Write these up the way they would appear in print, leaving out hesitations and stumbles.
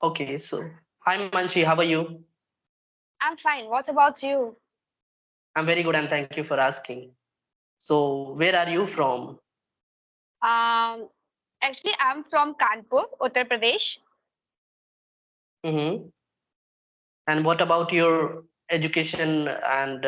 Okay, so hi Mansi, how are you? I'm fine. What about you? I'm very good and thank you for asking. So, where are you from? Um, Actually, I'm from Kanpur, Uttar Pradesh. Mm-hmm. And what about your education and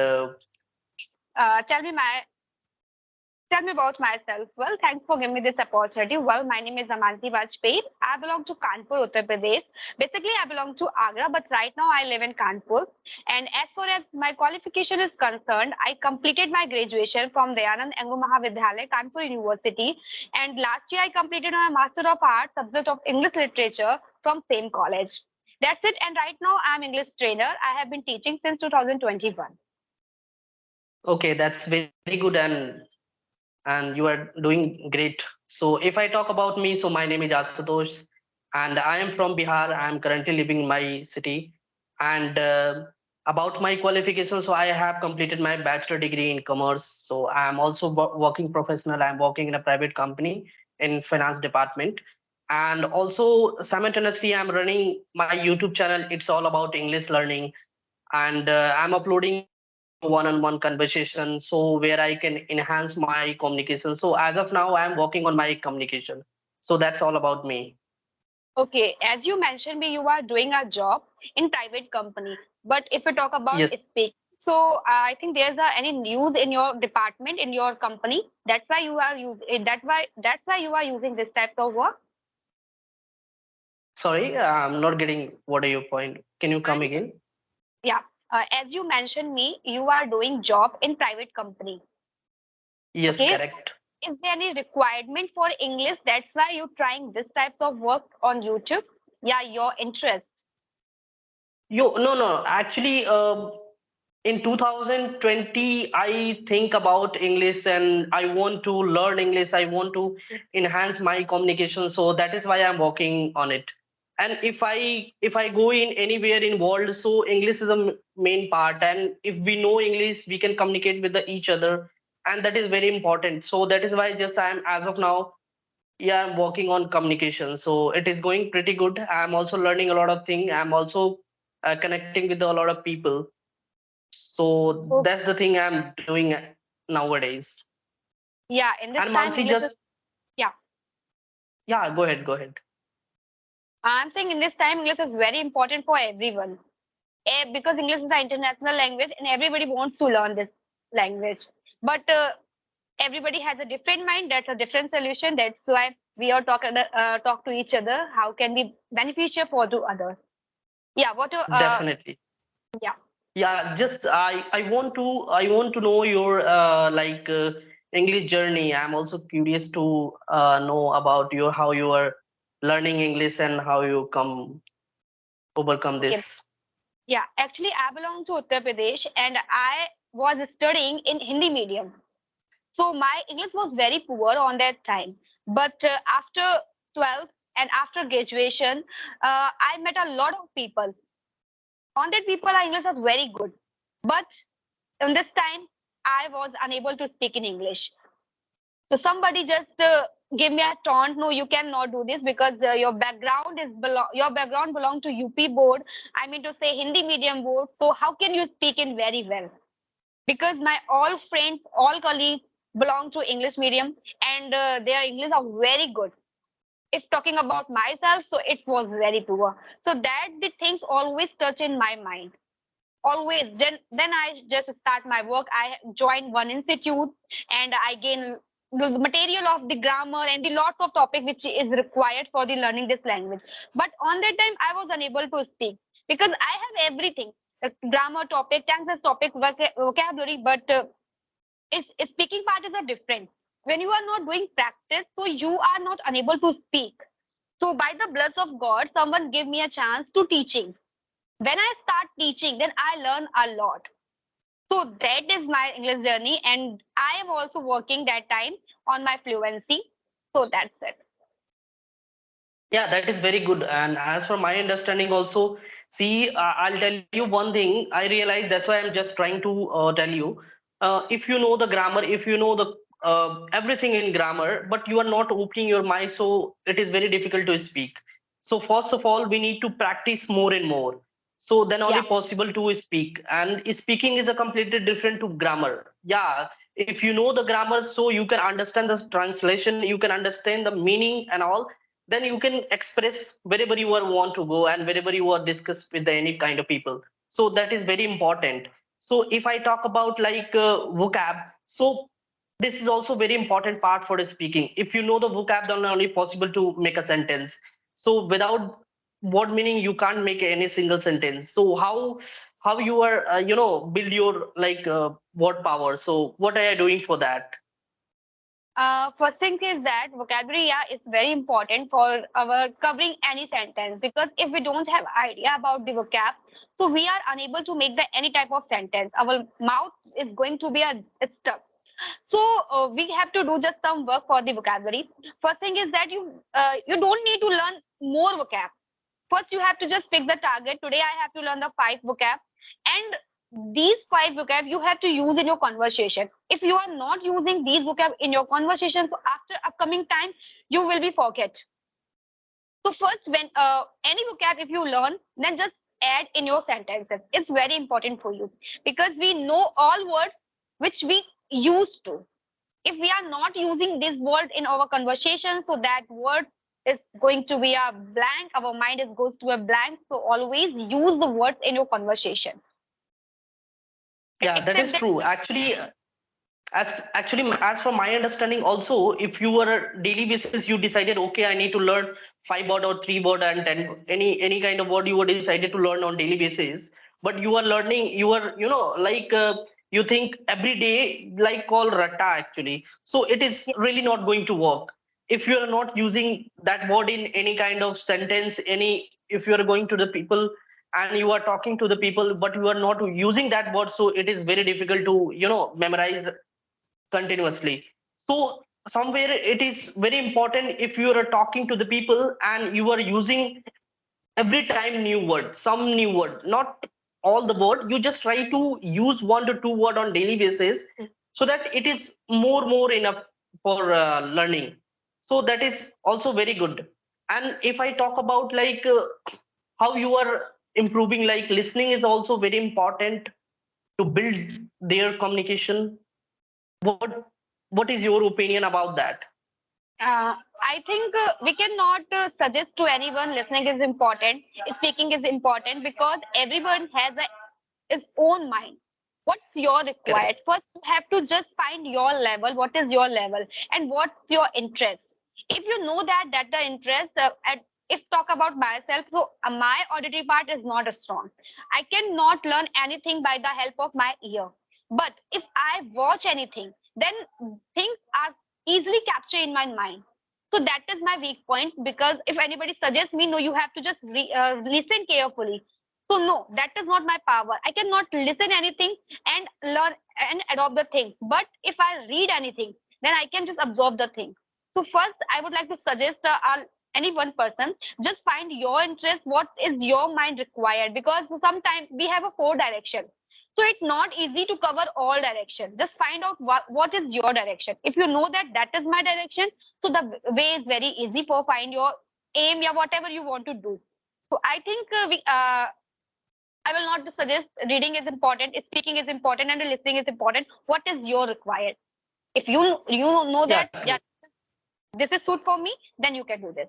Tell me about myself. Well, thanks for giving me this opportunity. Well, my name is Mansi Vajpayee. I belong to Kanpur, Uttar Pradesh. Basically, I belong to Agra, but right now I live in Kanpur. And as far as my qualification is concerned, I completed my graduation from Dayanand Anglo Mahavidyalaya, Kanpur University. And last year, I completed my Master of Arts, subject of English Literature from same college. That's it. And right now, I'm English trainer. I have been teaching since 2021. okay, that's very good and you are doing great. So, if I talk about me, so my name is Asutosh and I am from Bihar. I am currently living in my city. And about my qualification, so I have completed my bachelor degree in commerce. So, I am also working professional. I am working in a private company in finance department. And also simultaneously, I'm running my YouTube channel. It's all about English learning and I'm uploading one-on-one conversation so where I can enhance my communication. So as of now I'm working on my communication, so that's all about me. Okay, as you mentioned me, you are doing a job in private company. But if you talk about Yes. speak, so I think there's any news in your department in your company. That's why you are using. That's why you are using this type of work. Sorry, I'm not getting what are your point. Can you come I'm again? Yeah. As you mentioned me, you are doing job in private company. Yes, Okay. correct. Is there any requirement for English? That's why you're trying this type of work on YouTube. Yeah, your interest. You no actually in 2020 I think about English and I want to learn English. I want to enhance my communication, so that is why I'm working on it. And if I go in anywhere in world, so English is a main part, and if we know English we can communicate with each other, and that is very important. So that is why just I'm as of now, yeah, I'm working on communication, so it is going pretty good. I'm also learning a lot of things. I'm also connecting with a lot of people. So Oh, that's the thing I'm doing nowadays. yeah. In this And time, Mansi, English is just yeah. yeah, go ahead, go ahead. I'm saying in this time, English is very important for everyone. Because English is an international language and everybody wants to learn this language. But everybody has a different mind. That's a different solution. That's why we are talk to each other. How can be beneficial for to others? Yeah. Definitely. Yeah. Yeah, just I want to know your English journey. I'm also curious to know about your how you are learning English and how you come overcome this. Okay. Yeah. Actually, I belong to Uttar Pradesh and I was studying in Hindi medium. So my English was very poor on that time. But after 12th and after graduation, I met a lot of people. On that people, our English was very good. But in this time, I was unable to speak in English. So somebody just gave me a taunt. No, you cannot do this because your background belong to UP board. I mean to say Hindi medium board. So how can you speak in very well? Because my all friends, all colleagues belong to English medium and their English are very good. If talking about myself, so it was very poor. So that the things always touch in my mind. Always. Then I just start my work. I joined one institute and I gain the material of the grammar and the lots of topic which is required for the learning this language. But on that time I was unable to speak because I have everything. The grammar topic, tenses topic, vocabulary, but speaking part is a different. When you are not doing practice, so you are not unable to speak. So by the bless of God, someone gave me a chance to teaching. When I start teaching, then I learn a lot. So that is my English journey, and I am also working that time on my fluency. So that's it. Yeah, that is very good. And as for my understanding, also, see, I'll tell you one thing. I realize that's why I'm just trying to tell you. If you know the grammar, if you know the everything in grammar, but you are not opening your mind, so it is very difficult to speak. So first of all, we need to practice more and more. So then only Yeah. possible to speak. And speaking is a completely different to grammar. Yeah, if you know the grammar, so you can understand the translation, you can understand the meaning and all. Then you can express wherever you are want to go and wherever you are discuss with any kind of people. So that is very important. So if I talk about like vocab, so this is also very important part for the speaking. If you know the vocab, then only possible to make a sentence. So without word meaning, you can't make any single sentence. So how you are build your like word power. So what are you doing for that? First thing is that vocabulary, yeah, is very important for our covering any sentence, because if we don't have idea about the vocab, so we are unable to make the any type of sentence. Our mouth is going to be it's stuck. So we have to do just some work for the vocabulary. First thing is that you don't need to learn more vocab. First, you have to just pick the target. Today, I have to learn the five vocab, and these five vocab you have to use in your conversation. If you are not using these vocab in your conversation, so after upcoming time, you will be forget. So first, when any vocab if you learn, then just add in your sentences. It's very important for you, because we know all words which we used to. If we are not using this word in our conversation, so that word is going to be a blank, our mind is goes to a blank. So always use the words in your conversation. Yeah, that Except is that, true. As for my understanding also, if you were a daily basis, you decided, okay, I need to learn 5 word or 3 word and 10 any kind of word you were decided to learn on daily basis. But you are learning, you are like you think every day like call ratta actually. So it is really not going to work if you are not using that word in any kind of sentence. Any if you are going to the people and you are talking to the people, but you are not using that word, so it is very difficult to memorize continuously. So somewhere it is very important if you are talking to the people and you are using every time new word, some new word, not all the word. You just try to use 1 to 2 word on daily basis, so that it is more enough for learning. So that is also very good. And if I talk about like how you are improving, like listening is also very important to build their communication. What is your opinion about that? I think we cannot suggest to anyone listening is important, speaking is important, because everyone has its own mind. What's your required? Correct. First, you have to just find your level. What is your level, and what's your interest? If you know that the interest, if talk about myself, so my auditory part is not strong. I cannot learn anything by the help of my ear. But if I watch anything, then things are easily captured in my mind. So that is my weak point, because if anybody suggests me, no, you have to just listen carefully. So no, that is not my power. I cannot listen anything and learn and adopt the things. But if I read anything, then I can just absorb the thing. So first, I would like to suggest any one person, just find your interest. What is your mind required? Because sometimes we have a four direction. So it's not easy to cover all direction. Just find out what is your direction. If you know that that is my direction, so the way is very easy for find your aim, or whatever you want to do. So I think I will not suggest reading is important, speaking is important, and listening is important. What is your required? If you know Yeah, that, yeah, true. this is suit for me, then you can do this.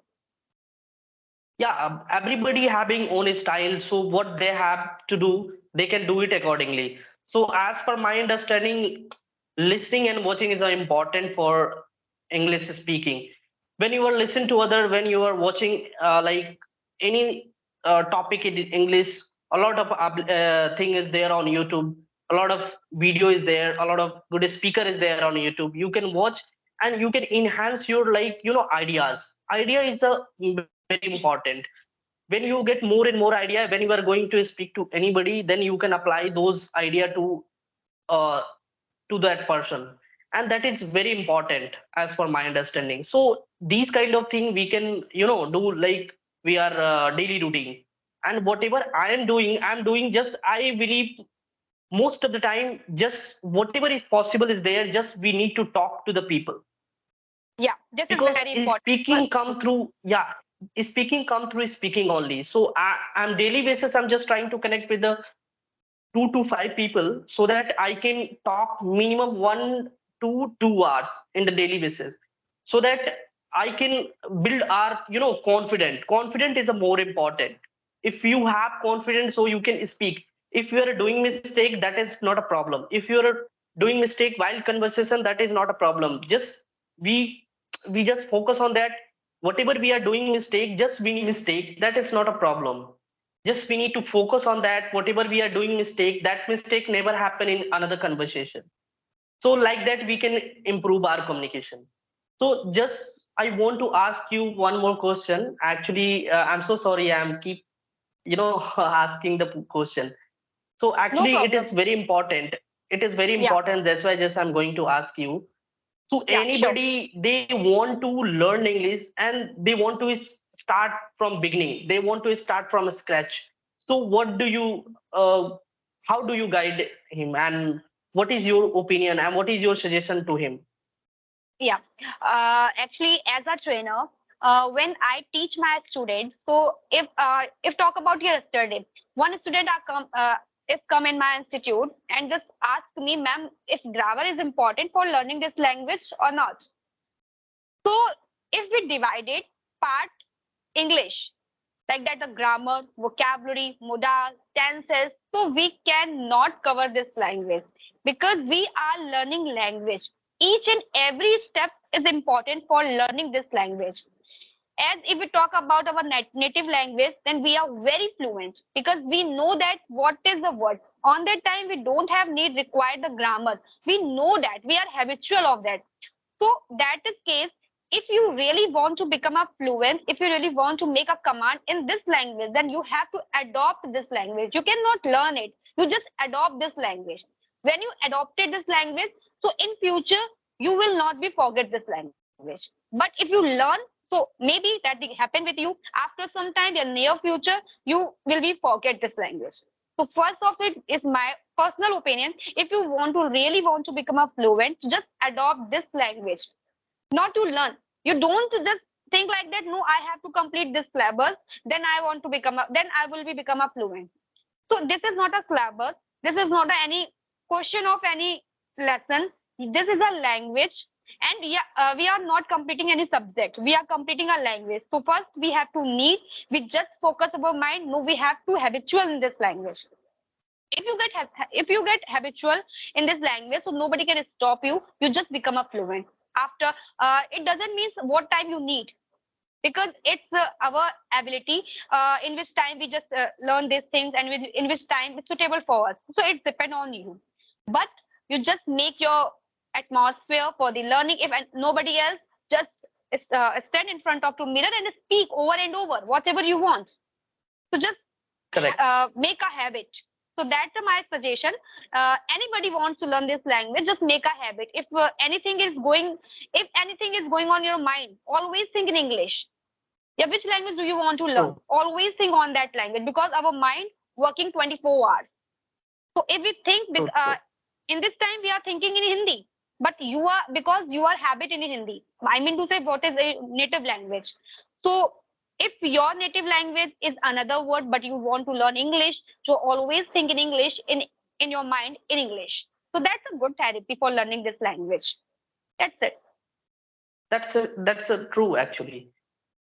Yeah, everybody having own style, so what they have to do, they can do it accordingly. So as per my understanding, listening and watching is important for English speaking. When you are listening to other, when you are watching like any topic in English, a lot of thing is there on YouTube, a lot of video is there, a lot of good speaker is there on YouTube. You can watch and you can enhance your like ideas. Idea is a very important. When you get more and more idea, when you are going to speak to anybody, then you can apply those idea uh, to that person, and that is very important as per my understanding. So these kind of thing we can do like we are daily routine. And whatever I am doing, just I believe most of the time, just whatever is possible is there, just we need to talk to the people, Yeah, this is because very important. speaking come through. Yeah, speaking come through speaking only. So I'm daily basis, I'm just trying to connect with the 2 to 5 people so that I can talk minimum 1 to 2 hours in the daily basis, so that I can build our confident. Confident is a more important. If you have confidence, so you can speak. If you are doing mistake, that is not a problem. If you are doing mistake while conversation, that is not a problem. Just we we just focus on that. Whatever we are doing mistake, just we mistake. That is not a problem. Just we need to focus on that. Whatever we are doing mistake, that mistake never happen in another conversation. So like that we can improve our communication. So just I want to ask you one more question. Actually, I'm so sorry, I'm keep asking the question. So No actually it is problem. very important. It is very Yeah, important, that's why just I'm going to ask you. So yeah, sure. anybody they want to learn English and they want to start from beginning. They want to start from scratch. So what do you how do you guide him, and what is your opinion and what is your suggestion to him? Yeah. Actually, as a trainer, when I teach my students, so if talk about yesterday, one student are come is come in my institute and just ask me, ma'am, if grammar is important for learning this language or not. So if we divide it, part English, like that the grammar, vocabulary, modal, tenses, so we cannot cover this language because we are learning language. Each and every step is important for learning this language. As if we talk about our native language, then we are very fluent because we know that what is the word. On that time, we don't have need require the grammar. We know that we are habitual of that. So that is case, if you really want to become a fluent, if you really want to make a command in this language, then you have to adopt this language. You cannot learn it. You just adopt this language. When you adopted this language, so in future you will not be forget this language. But if you learn, so maybe that will happen with you after some time in near future, you will be forget this language. So first of it is my personal opinion. If you want to really want to become a fluent, just adopt this language, not to learn. You don't just think like that. No, I have to complete this syllabus. Then I want to become a. Then I will be become a fluent. So this is not a syllabus. This is not any question of any lesson. This is a language, and we are not completing any subject. We are completing a language. So first we have to need. We just focus our mind. No, we have to habitual in this language. If you get habitual in this language, so nobody can stop you. You just become a fluent. After it doesn't mean what time you need because it's our ability in which time we just learn these things and in which time it's suitable for us. So it depends on you. But you just make your atmosphere for the learning. If nobody else, just stand in front of the mirror and speak over and over whatever you want. So just Correct. make a habit. So that's my suggestion. Anybody wants to learn this language, just make a habit. If anything is going on your mind, always think in English. Yeah, which language do you want to learn? True. Always think on that language because our mind working 24 hours. So if we think True. True. in this time we are thinking in Hindi, but you are because you are habit in Hindi. I mean to say what is a native language. So if your native language is another word, but you want to learn English, so always think in English in your mind in English. So that's a good therapy for learning this language. That's it. That's a true actually.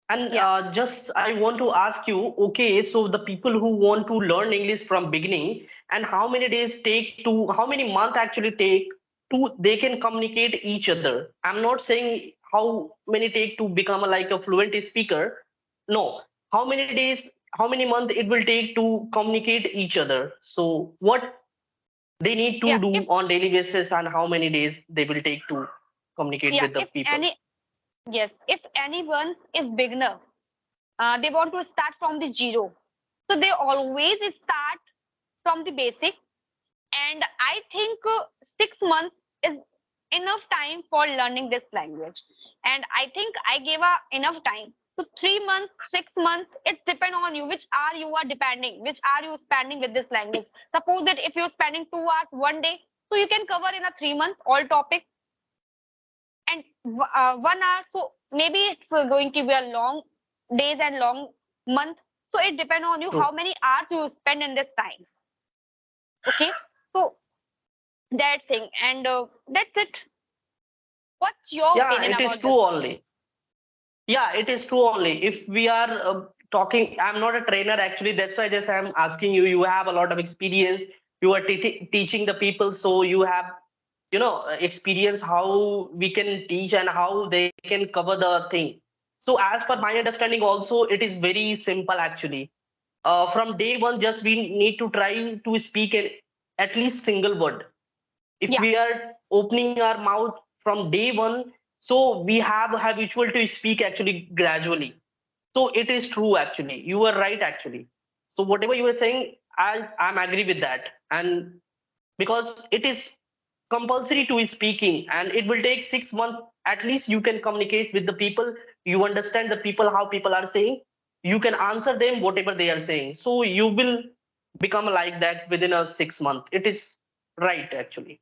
And Yeah. just I want to ask you, okay, so the people who want to learn English from beginning, and how many days take to, how many months actually take to they can communicate each other? I'm not saying how many take to become like a fluent speaker. No, how many days, how many months it will take to communicate each other? So what they need to Yeah. do If on daily basis, and how many days they will take to communicate yeah, with the if people? any yes, if anyone is beginner, they want to start from the zero. So they always start from the basic. And I think 6 months is enough time for learning this language. And I think I gave enough time. So 3 months, 6 months, it depends on you. Which hour you are depending, which are you spending with this language. Suppose that if you're spending 2 hours one day, so you can cover in a 3 months all topic and 1 hour. So maybe it's going to be a long. days and long month. So it depends on you how True. many hours you spend in this time. Okay, so that thing, and that's it. What's your Yeah, opinion it is about true this? only. Yeah, it is true only. If we are talking, I'm not a trainer actually. That's why just I'm asking you. You have a lot of experience. You are teaching the people, so you have, experience how we can teach and how they can cover the thing. So as per my understanding, also it is very simple actually. From day one, just we need to try to speak at least single word. If Yeah, we are opening our mouth from day one, so we have habitual to speak actually gradually. So it is true actually, you are right actually. So whatever you were saying, I'm agree with that. And because it is compulsory to speaking, and it will take 6 months at least, you can communicate with the people, you understand the people, how people are saying, you can answer them whatever they are saying, so you will become like that within a 6 month. It is right actually.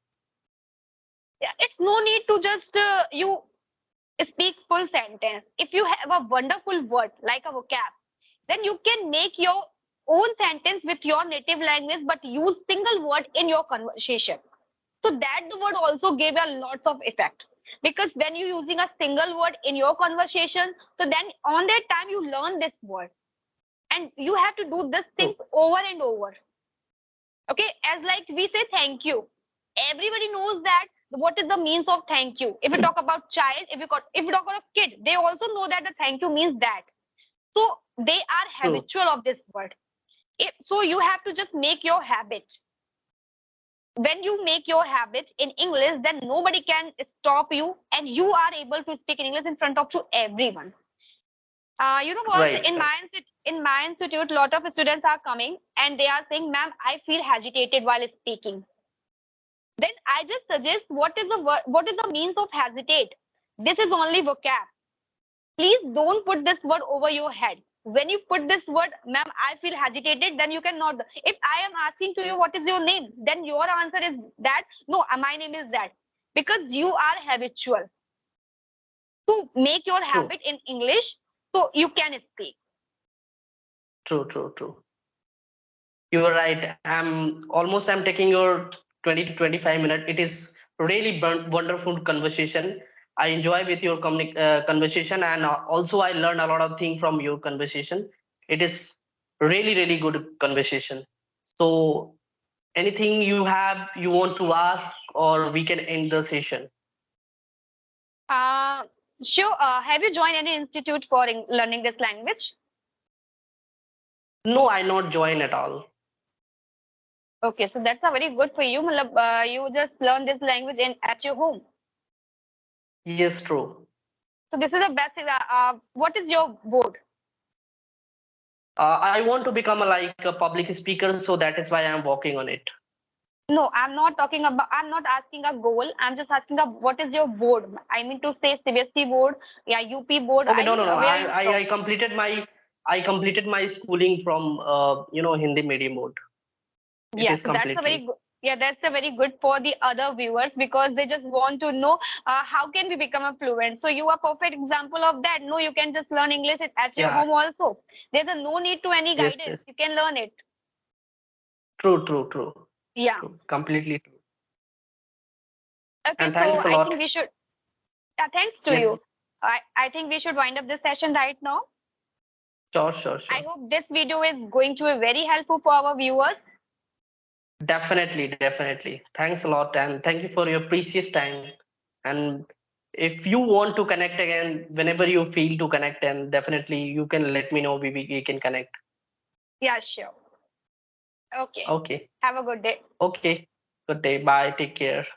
yeah. It's no need to just you speak full sentence. If you have a wonderful word like a vocab, then you can make your own sentence with your native language, but use single word in your conversation. So that the word also gave a lots of effect. Because when you're using a single word in your conversation, so then on that time you learn this word. And you have to do this things True. over and over. Okay, as like we say thank you. Everybody knows that what is the means of thank you. If we talk about child, if we talk about kid, they also know that the thank you means that. So they are True. habitual of this word. So you have to just make your habit. When you make your habit in English, then nobody can stop you, and you are able to speak in English in front of to everyone. You know what? Right, right. In my institute, a lot of students are coming and they are saying, "Ma'am, I feel agitated while speaking." Then I just suggest what is the what is the means of hesitate? This is only vocab. Please don't put this word over your head. When you put this word, "Ma'am, I feel agitated," then you cannot. If I am asking to you what is your name, then your answer is that no, my name is that, because you are habitual to make your True. habit in English, so you can speak. True, true, true. You are right. I'm taking your 20 to 25 minutes. It is really wonderful conversation. I enjoy with your conversation, and also I learn a lot of things from your conversation. It is really, really good conversation. So anything you want to ask, or we can end the session? Uh, sure. Have you joined any institute for learning this language? No, I not join at all. Okay, so that's a very good for you. Matlab, you just learn this language in at your home. Yes, true. So this is the best thing. What is your board? I want to become like a public speaker, so that is why I'm working on it. No, I'm not talking about. I'm not asking a goal. I'm just asking what is your board? I mean to say CBSE board, yeah, UP board. Okay, I no, mean, no, no. where are you from? I completed my schooling from Hindi medium board. It Yeah, is so that's a very completely. good. Yeah, that's a very good for the other viewers because they just want to know how can we become a fluent. So you are perfect example of that. No, you can just learn English at your Yeah. home also. There's a no need to any Yes, guidance. yes. You can learn it. True, true, true, Yeah. true. Completely true. Okay, And so thanks a I think lot. we should. Yeah, thanks to Yes. you. I think we should wind up this session right now. Sure, sure, I sure. hope this video is going to be very helpful for our viewers. Definitely, definitely. Thanks a lot, and thank you for your precious time. And if you want to connect again, whenever you feel to connect, and definitely you can let me know. We can connect. Yeah, sure. Okay. Okay. Have a good day. Okay. Good day. Bye. Take care.